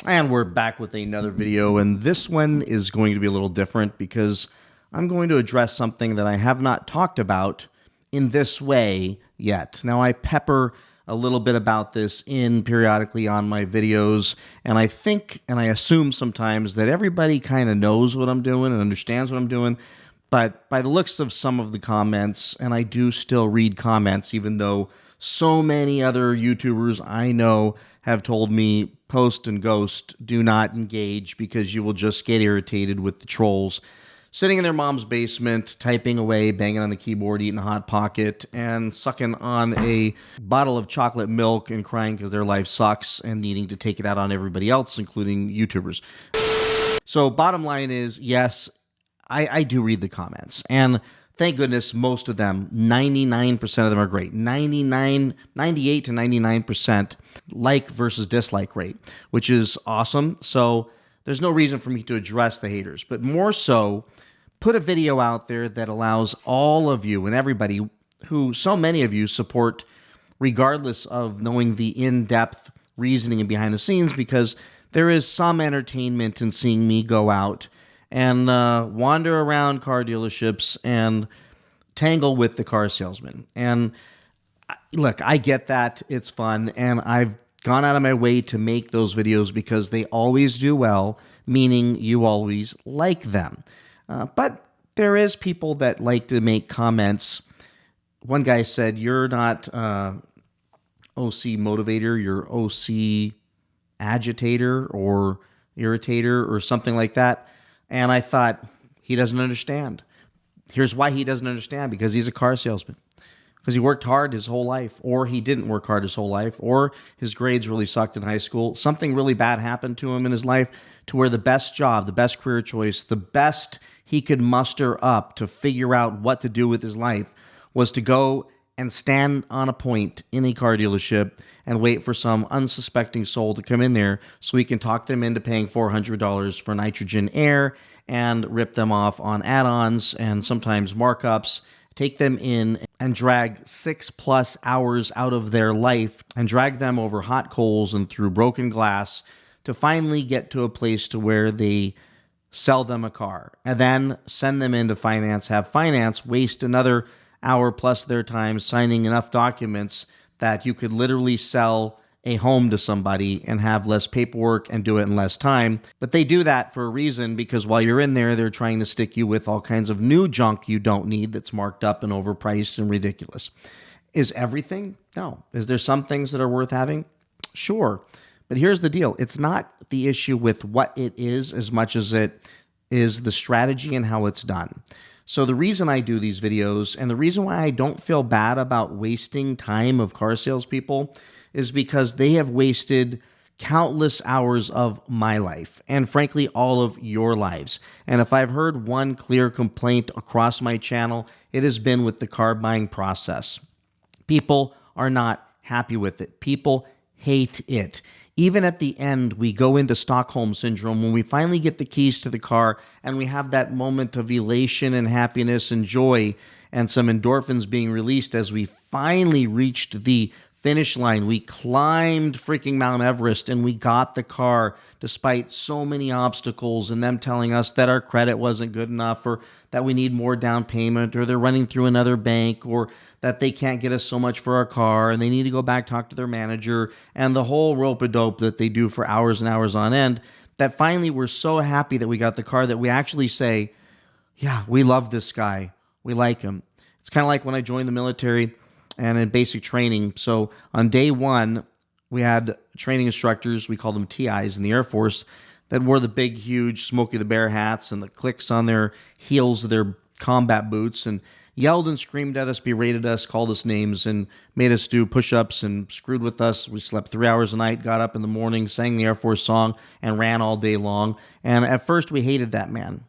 And we're back with another video, and this one is going to be a little different because I'm going to address something that I have not talked about in this way yet. Now, I pepper a little bit about this in periodically on my videos, and I think and I assume sometimes that everybody kind of knows what I'm doing and understands what I'm doing. But by the looks of some of the comments, and I do still read comments, even though so many other YouTubers I know have told me post and ghost, do not engage because you will just get irritated with the trolls sitting in their mom's basement, typing away, banging on the keyboard, eating a Hot Pocket, and sucking on a bottle of chocolate milk and crying because their life sucks and needing to take it out on everybody else, including YouTubers. So bottom line is, yes, I do read the comments, and thank goodness most of them, 99% of them are great. 98 to 99% like versus dislike rate, which is awesome. So there's no reason for me to address the haters, but more so put a video out there that allows all of you and everybody who so many of you support, regardless of knowing the in-depth reasoning and behind the scenes, because there is some entertainment in seeing me go out and wander around car dealerships and tangle with the car salesman. And look, I get that. It's fun. And I've gone out of my way to make those videos because they always do well, meaning you always like them. But there is people that like to make comments. One guy said, "You're not OC motivator, you're OC agitator or irritator," or something like that. And I thought, he doesn't understand. Here's why he doesn't understand: because he's a car salesman. Because he worked hard his whole life, or he didn't work hard his whole life, or his grades really sucked in high school. Something really bad happened to him in his life to where the best job, the best career choice, the best he could muster up to figure out what to do with his life was to go and stand on a point in a car dealership and wait for some unsuspecting soul to come in there so he can talk them into paying $400 for nitrogen air and rip them off on add-ons and sometimes markups, take them in and drag 6+ hours out of their life and drag them over hot coals and through broken glass to finally get to a place to where they sell them a car and then send them into finance, have finance waste another hour plus their time signing enough documents that you could literally sell a home to somebody and have less paperwork and do it in less time. But they do that for a reason, because while you're in there, they're trying to stick you with all kinds of new junk you don't need that's marked up and overpriced and ridiculous. Is everything? No. Is there some things that are worth having? Sure. But here's the deal. It's not the issue with what it is as much as it is the strategy and how it's done. So the reason I do these videos and the reason why I don't feel bad about wasting time of car salespeople is because they have wasted countless hours of my life and frankly all of your lives. And if I've heard one clear complaint across my channel, it has been with the car buying process. People are not happy with it. People hate it. Even at the end, we go into Stockholm Syndrome when we finally get the keys to the car and we have that moment of elation and happiness and joy and some endorphins being released as we finally reached the finish line. We climbed freaking Mount Everest and we got the car despite so many obstacles and them telling us that our credit wasn't good enough or that we need more down payment or they're running through another bank or that they can't get us so much for our car and they need to go back talk to their manager and the whole rope-a-dope that they do for hours and hours on end, that finally we're so happy that we got the car that we actually say, yeah, we love this guy. We like him. It's kind of like when I joined the military and in basic training. So on day one, we had training instructors, we called them TIs in the Air Force, that wore the big, huge Smokey the Bear hats and the clicks on their heels of their combat boots and yelled and screamed at us, berated us, called us names, and made us do push-ups and screwed with us. We slept 3 hours a night, got up in the morning, sang the Air Force song, and ran all day long. And at first, we hated that man.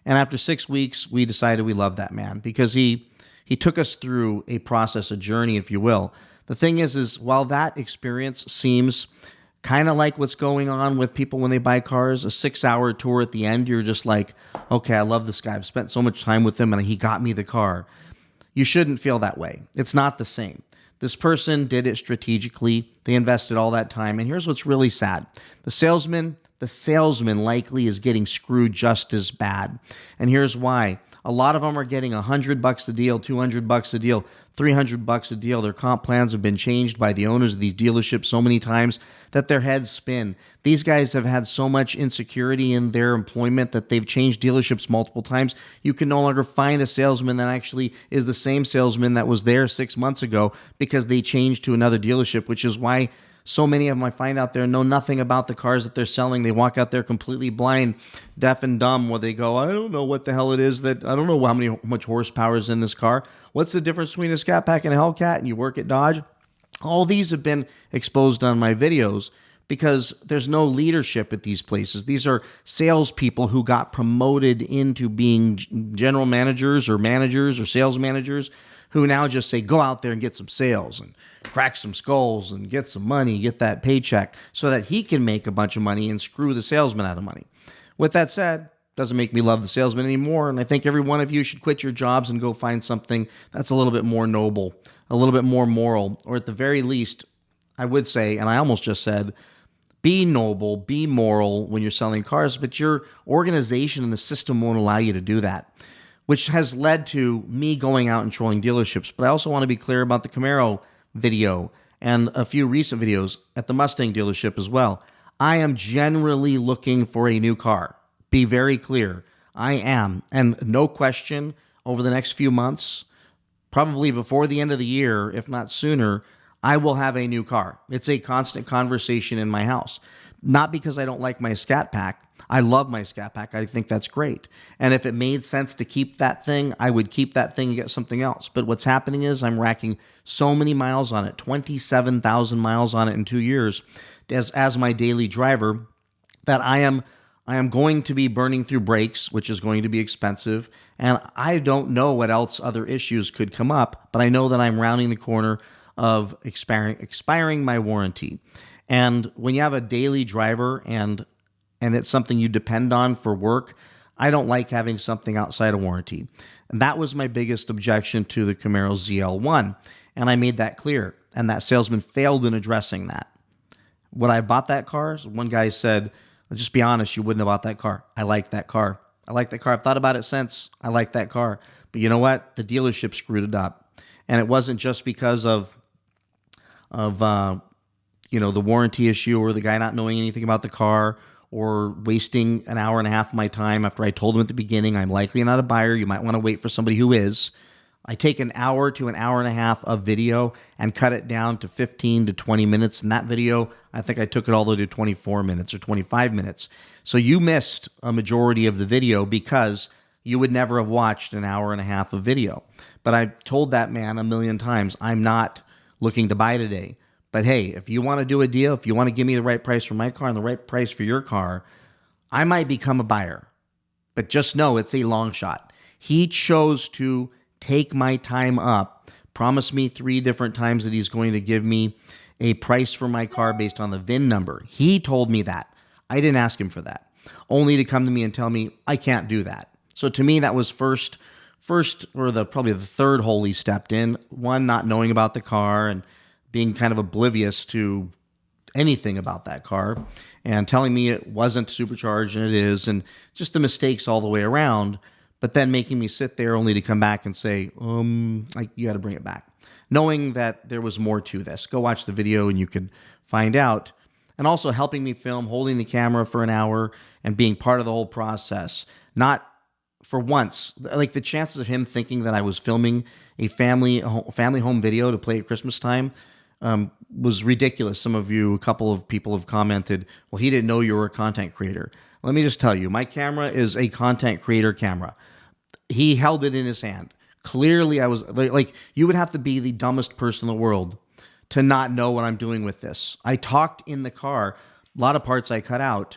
And after 6 weeks, we decided we loved that man because he took us through a process, a journey, if you will. The thing is while that experience seems kind of like what's going on with people when they buy cars, a 6-hour tour at the end, you're just like, okay, I love this guy. I've spent so much time with him and he got me the car. You shouldn't feel that way. It's not the same. This person did it strategically. They invested all that time. And here's what's really sad. The salesman likely is getting screwed just as bad. And here's why. A lot of them are getting $100 a deal, $200 a deal, $300 a deal. Their comp plans have been changed by the owners of these dealerships so many times that their heads spin. These guys have had so much insecurity in their employment that they've changed dealerships multiple times. You can no longer find a salesman that actually is the same salesman that was there 6 months ago because they changed to another dealership, which is why so many of them I find out there know nothing about the cars that they're selling. They walk out there completely blind, deaf and dumb, where they go, I don't know what the hell it is I don't know how much horsepower is in this car. What's the difference between a Scat Pack and a Hellcat? And you work at Dodge. All these have been exposed on my videos because there's no leadership at these places. These are salespeople who got promoted into being general managers or sales managers who now just say, go out there and get some sales and crack some skulls and get some money, get that paycheck so that he can make a bunch of money and screw the salesman out of money. With that said, doesn't make me love the salesman anymore. And I think every one of you should quit your jobs and go find something that's a little bit more noble, a little bit more moral, or at the very least, I would say, and I almost just said, be noble, be moral when you're selling cars, but your organization and the system won't allow you to do that, which has led to me going out and trolling dealerships. But I also want to be clear about the Camaro video and a few recent videos at the Mustang dealership as well. I am generally looking for a new car. Be very clear. I am. And no question, over the next few months, probably before the end of the year, if not sooner, I will have a new car. It's a constant conversation in my house. Not because I don't like my Scat Pack. I love my Scat Pack. I think that's great. And if it made sense to keep that thing, I would keep that thing and get something else. But what's happening is I'm racking so many miles on it, 27,000 miles on it in 2 years as my daily driver, that I am going to be burning through brakes, which is going to be expensive. And I don't know what else other issues could come up, but I know that I'm rounding the corner of expiring my warranty. And when you have a daily driver and it's something you depend on for work, I don't like having something outside of warranty. And that was my biggest objection to the Camaro ZL1. And I made that clear. And that salesman failed in addressing that. When I bought that car, one guy said, just be honest, you wouldn't have bought that car. I like that car. I like that car. I've thought about it since. I like that car. But you know what? The dealership screwed it up. And it wasn't just because of the warranty issue or the guy not knowing anything about the car or wasting an hour and a half of my time after I told him at the beginning, I'm likely not a buyer. You might want to wait for somebody who is. I take an hour to an hour and a half of video and cut it down to 15 to 20 minutes. In that video, I think I took it all the way to 24 minutes or 25 minutes. So you missed a majority of the video because you would never have watched an hour and a half of video. But I told that man a million times, I'm not looking to buy today. But hey, if you want to do a deal, if you want to give me the right price for my car and the right price for your car, I might become a buyer. But just know it's a long shot. He chose to take my time up, promised me 3 different times that he's going to give me a price for my car based on the VIN number. He told me that. I didn't ask him for that, only to come to me and tell me I can't do that. So to me, that was first or probably the third hole he stepped in. One, not knowing about the car and being kind of oblivious to anything about that car and telling me it wasn't supercharged and it is, and just the mistakes all the way around, but then making me sit there only to come back and say, you got to bring it back. Knowing that there was more to this. Go watch the video and you can find out. And also helping me film, holding the camera for an hour and being part of the whole process. Not for once, like the chances of him thinking that I was filming a family home video to play at Christmas time was ridiculous. A couple of people have commented, well, he didn't know you were a content creator. Let me just tell you, my camera is a content creator camera. He held it in his hand. Clearly, I was like, you would have to be the dumbest person in the world to not know what I'm doing with this. I talked in the car, a lot of parts I cut out,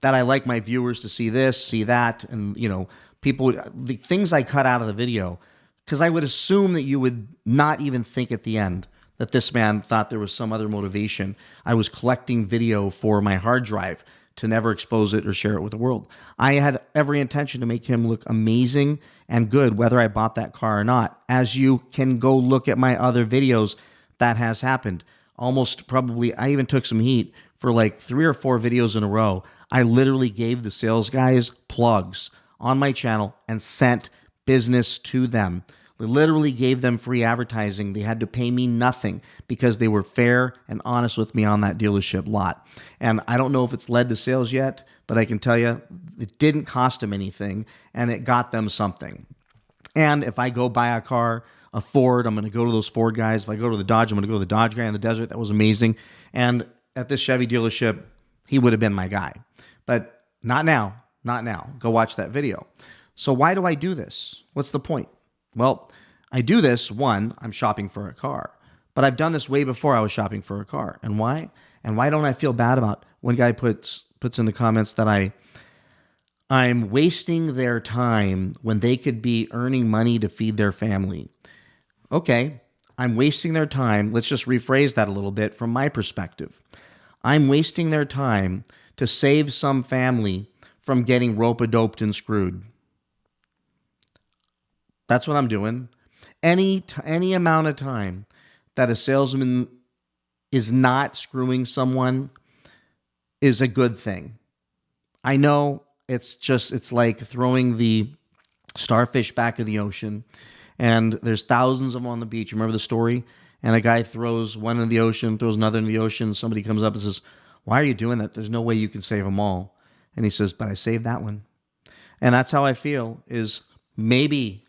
that I like my viewers to see this, see that, and the things I cut out of the video, because I would assume that you would not even think at the end that this man thought there was some other motivation. I was collecting video for my hard drive to never expose it or share it with the world. I had every intention to make him look amazing and good, whether I bought that car or not. As you can go look at my other videos, that has happened. Almost probably, I even took some heat for like 3 or 4 videos in a row. I literally gave the sales guys plugs on my channel and sent business to them. Literally gave them free advertising. They had to pay me nothing because they were fair and honest with me on that dealership lot. And I don't know if it's led to sales yet, but I can tell you it didn't cost them anything and it got them something. And if I go buy a car, a Ford, I'm going to go to those Ford guys. If I go to the Dodge, I'm going to go to the Dodge guy in the desert. That was amazing. And at this Chevy dealership, he would have been my guy. But not now. Not now. Go watch that video. So why do I do this? What's the point? Well, I do this, one, I'm shopping for a car. But I've done this way before I was shopping for a car. And why? And why don't I feel bad about one guy puts in the comments that I'm wasting their time when they could be earning money to feed their family. Okay, I'm wasting their time. Let's just rephrase that a little bit from my perspective. I'm wasting their time to save some family from getting rope-a-doped and screwed. That's what I'm doing. Any amount of time that a salesman is not screwing someone is a good thing. I know it's like throwing the starfish back in the ocean, and there's thousands of them on the beach. You remember the story? And a guy throws one in the ocean, throws another in the ocean. Somebody comes up and says, "Why are you doing that? There's no way you can save them all." And he says, "But I saved that one." And that's how I feel, is maybe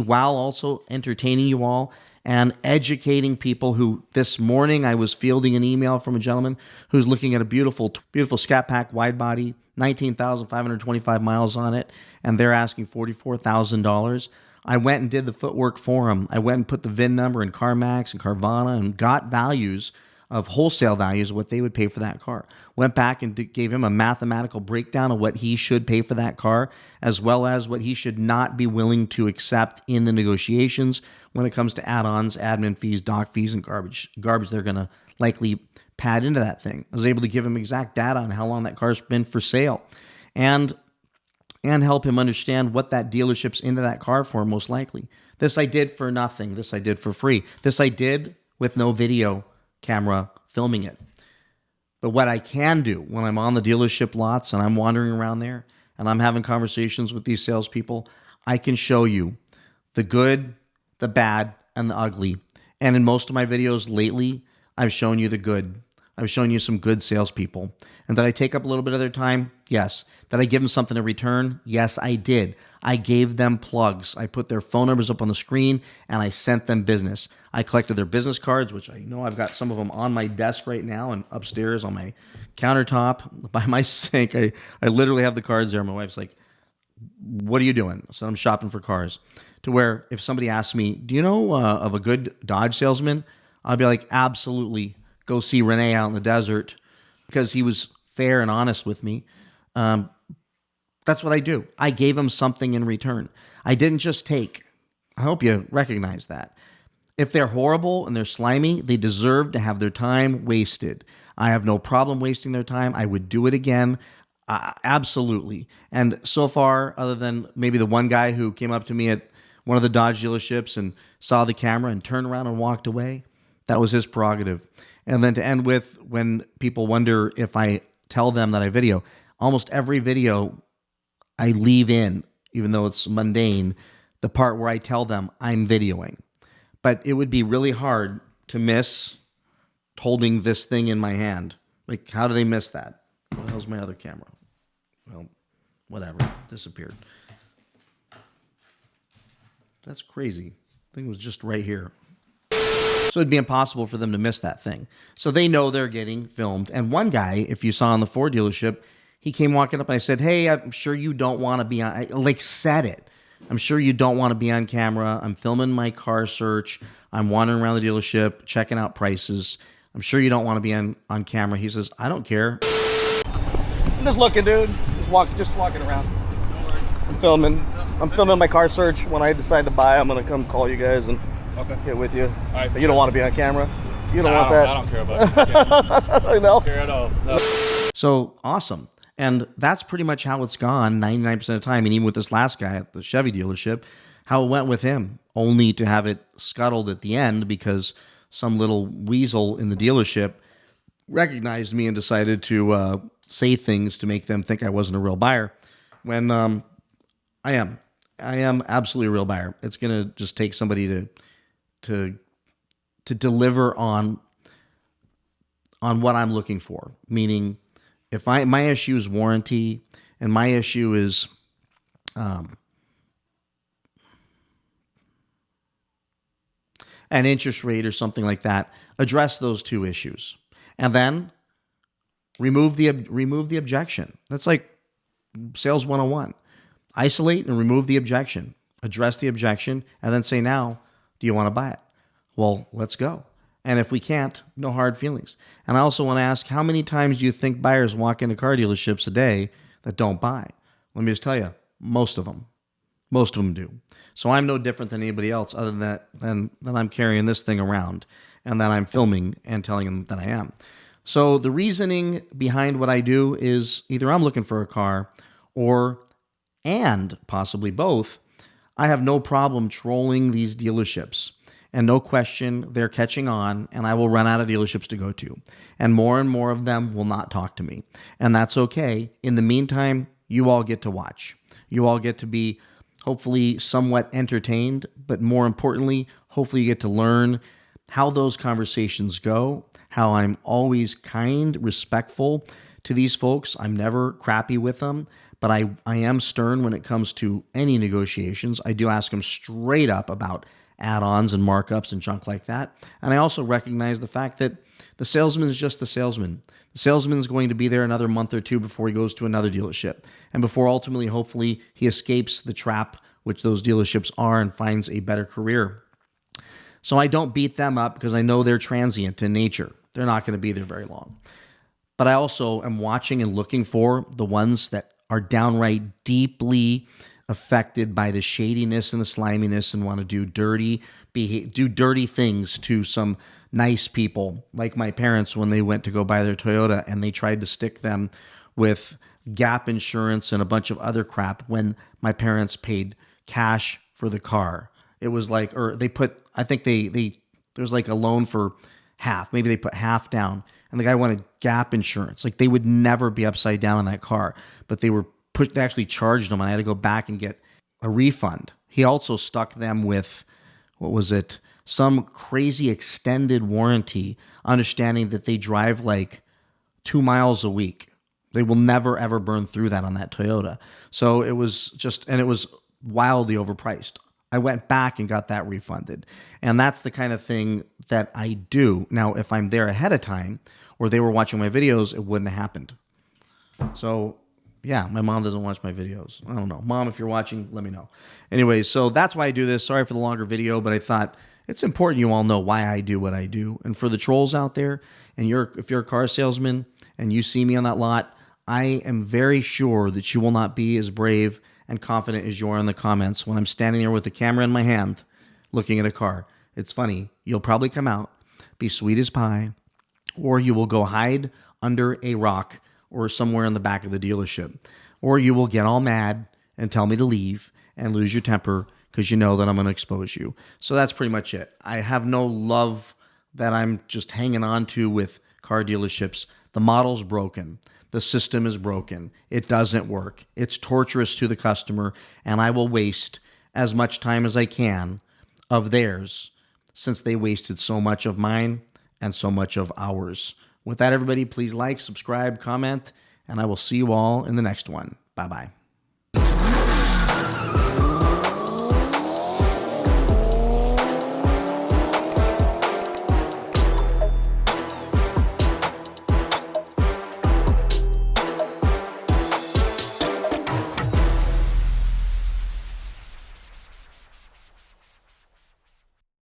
while also entertaining you all and educating people who this morning I was fielding an email from a gentleman who's looking at a beautiful Scat Pack wide body, 19,525 miles on it, and they're asking $44,000. I went and did the footwork for him. I went and put the VIN number in CarMax and Carvana and got values of wholesale values of what they would pay for that car. Went back and gave him a mathematical breakdown of what he should pay for that car, as well as what he should not be willing to accept in the negotiations when it comes to add-ons, admin fees, doc fees, and garbage they're going to likely pad into that thing. I was able to give him exact data on how long that car's been for sale and help him understand what that dealership's into that car for, most likely. This I did for nothing. This I did for free. This I did with no video camera filming it. But what I can do when I'm on the dealership lots and I'm wandering around there and I'm having conversations with these salespeople, I can show you the good, the bad, and the ugly. And in most of my videos lately, I've shown you the good. I've shown you some good salespeople. And did I take up a little bit of their time? Yes. Did I give them something in return? Yes, I did. I gave them plugs. I put their phone numbers up on the screen and I sent them business. I collected their business cards, which I know I've got some of them on my desk right now and upstairs on my countertop by my sink. I literally have the cards there. My wife's like, "What are you doing?" So I'm shopping for cars. To where if somebody asks me, "Do you know of a good Dodge salesman?" I'll be like, "Absolutely. Go see Renee out in the desert," because he was fair and honest with me. That's what I do. I gave him something in return. I didn't just take. I hope you recognize that. If they're horrible and they're slimy, they deserve to have their time wasted. I have no problem wasting their time. I would do it again. Absolutely. And so far, other than maybe the one guy who came up to me at one of the Dodge dealerships and saw the camera and turned around and walked away, that was his prerogative. And then to end with, when people wonder if I tell them that I video, almost every video I leave in, even though it's mundane, the part where I tell them I'm videoing. But it would be really hard to miss holding this thing in my hand. Like, how do they miss that? What the hell's my other camera? Well, whatever. Disappeared. That's crazy. The thing was just right here. So it'd be impossible for them to miss that thing. So they know they're getting filmed. And one guy, if you saw in the Ford dealership, he came walking up and I said, "Hey, I'm sure you don't want to be on," I said it. "I'm sure you don't want to be on camera. I'm filming my car search. I'm wandering around the dealership, checking out prices. I'm sure you don't want to be on camera." He says, "I don't care. I'm just looking, dude. Just walking around. I'm filming my car search. When I decide to buy, I'm gonna come call you guys and get with you." All right, but you don't want to be on camera. You don't want that. that. I don't care about it. I know. I don't care at all. No. So awesome. And that's pretty much how it's gone 99% of the time. And even with this last guy at the Chevy dealership, how it went with him, only to have it scuttled at the end because some little weasel in the dealership recognized me and decided to say things to make them think I wasn't a real buyer when I am. I am absolutely a real buyer. It's going to just take somebody to deliver on what I'm looking for. Meaning, if my issue is warranty and my issue is an interest rate or something like that, address those two issues, and then remove the objection. That's like sales 101. Isolate and remove the objection. Address the objection, and then say, now, do you want to buy it? Well, let's go. And if we can't, no hard feelings. And I also want to ask, how many times do you think buyers walk into car dealerships a day that don't buy? Let me just tell you, most of them. Most of them do. So I'm no different than anybody else other than I'm carrying this thing around and that I'm filming and telling them that I am. So the reasoning behind what I do is either I'm looking for a car and possibly both, I have no problem trolling these dealerships. And no question, they're catching on, and I will run out of dealerships to go to. And more of them will not talk to me. And that's okay. In the meantime, you all get to watch. You all get to be hopefully somewhat entertained, but more importantly, hopefully you get to learn how those conversations go, how I'm always kind, respectful to these folks. I'm never crappy with them, but I am stern when it comes to any negotiations. I do ask them straight up about add-ons and markups and junk like that. And I also recognize the fact that the salesman is just the salesman. The salesman is going to be there another month or two before he goes to another dealership. And before ultimately, hopefully, he escapes the trap which those dealerships are and finds a better career. So I don't beat them up because I know they're transient in nature. They're not going to be there very long. But I also am watching and looking for the ones that are downright deeply affected by the shadiness and the sliminess and want to do dirty things to some nice people, like my parents when they went to go buy their Toyota and they tried to stick them with gap insurance and a bunch of other crap when my parents paid cash for the car. It was like, or they put, I think there was like a loan for half. Maybe they put half down and the guy wanted gap insurance. Like they would never be upside down on that car, but they actually charged them and I had to go back and get a refund. He also stuck them with, some crazy extended warranty, understanding that they drive like 2 miles a week. They will never, ever burn through that on that Toyota. So it was wildly overpriced. I went back and got that refunded. And that's the kind of thing that I do. Now, if I'm there ahead of time or they were watching my videos, it wouldn't have happened. So yeah, my mom doesn't watch my videos. I don't know. Mom, if you're watching, let me know. Anyways, so that's why I do this. Sorry for the longer video, but I thought it's important you all know why I do what I do. And for the trolls out there, and if you're a car salesman and you see me on that lot, I am very sure that you will not be as brave and confident as you are in the comments when I'm standing there with the camera in my hand looking at a car. It's funny. You'll probably come out, be sweet as pie, or you will go hide under a rock or somewhere in the back of the dealership. Or you will get all mad and tell me to leave and lose your temper because you know that I'm going to expose you. So that's pretty much it. I have no love that I'm just hanging on to with car dealerships. The model's broken. The system is broken. It doesn't work. It's torturous to the customer, and I will waste as much time as I can of theirs since they wasted so much of mine and so much of ours. With that, everybody, please like, subscribe, comment, and I will see you all in the next one. Bye-bye.